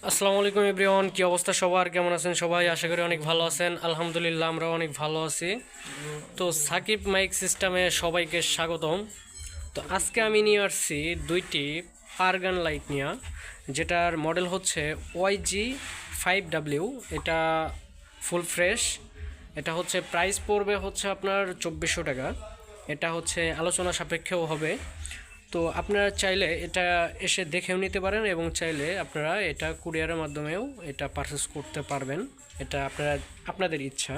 আসসালামু আলাইকুম এভরিওয়ান, কি অবস্থা সবার? কেমন আছেন সবাই? আশা করি অনেক ভালো আছেন। আলহামদুলিল্লাহ আমরা অনেক ভালো আছি। তো সাকিব মাইক সিস্টেমে সবাইকে স্বাগতম। তো আজকে আমি নিয়ে আসছি দুইটি পারগান লাইট নিয়ে, যেটার মডেল হচ্ছে YG5W। এটা ফুল ফ্রেশ। এটা হচ্ছে প্রাইস পড়বে হচ্ছে আপনার 2400 টাকা। এটা হচ্ছে আলোচনা সাপেক্ষেও হবে। তো আপনারা চাইলে এটা এসে দেখেও নিতে পারেন এবং চাইলে আপনারা এটা কুরিয়ারের মাধ্যমেও এটা পারচেস করতে পারবেন। এটা আপনাদের ইচ্ছা।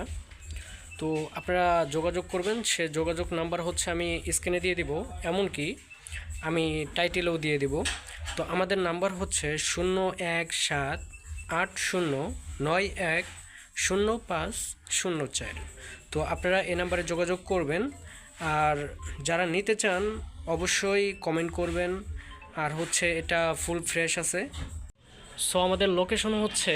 তো আপনারা যোগাযোগ করবেন, সে যোগাযোগ নাম্বার হচ্ছে আমি স্ক্রিনে দিয়ে দিব, এমনকি আমি টাইটেলেও দিয়ে দিব। তো আমাদের নাম্বার হচ্ছে 01780910504। তো আপনারা এই নাম্বারে যোগাযোগ করবেন। আর যারা নিতে চান অবশ্যই কমেন্ট করবেন। আর হচ্ছে এটা ফুল ফ্রেশ আছে। সো আমাদের লোকেশন হচ্ছে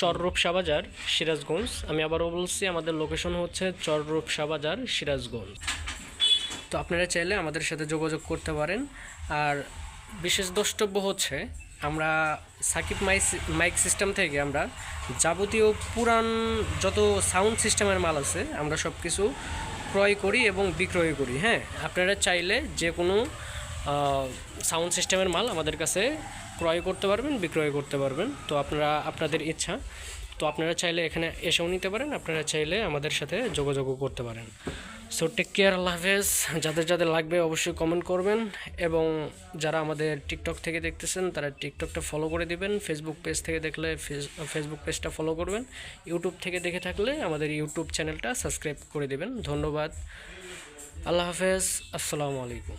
চররূপসা বাজার, সিরাজগঞ্জ। আমি আবারও বলছি, আমাদের লোকেশন হচ্ছে চররূপসা বাজার, সিরাজগঞ্জ। তো আপনারা চাইলে আমাদের সাথে যোগাযোগ করতে পারেন। আর বিশেষ দ্রষ্টব্য হচ্ছে আমরা সাকিব মাইক সিস্টেম থেকে আমরা যাবতীয় পুরান যত সাউন্ড সিস্টেমের মাল আছে আমরা সব কিছু ক্রয় করি এবং বিক্রয় করি। হ্যাঁ, আপনারা চাইলে যে কোনো সাউন্ড সিস্টেমের মাল আমাদের কাছে ক্রয় করতে পারবেন, বিক্রয় করতে পারবেন। তো আপনাদের ইচ্ছা। তো আপনারা চাইলে এখানে এসেও নিতে পারেন, আপনারা চাইলে আমাদের সাথে যোগাযোগও করতে পারেন। সো টেক কেয়ার, আল্লাহ হাফেজ। যাদের যাদের লাগবে অবশ্যই কমেন্ট করবেন। এবং যারা আমাদের টিকটক থেকে দেখতেছেন তারা টিকটকটা ফলো করে দিবেন। ফেসবুক পেজ থেকে দেখলে ফেসবুক পেজটা ফলো করবেন। ইউটিউব থেকে দেখে থাকলে আমাদের ইউটিউব চ্যানেলটা সাবস্ক্রাইব করে দিবেন। ধন্যবাদ। আল্লাহ হাফেজ। আসসালামু আলাইকুম।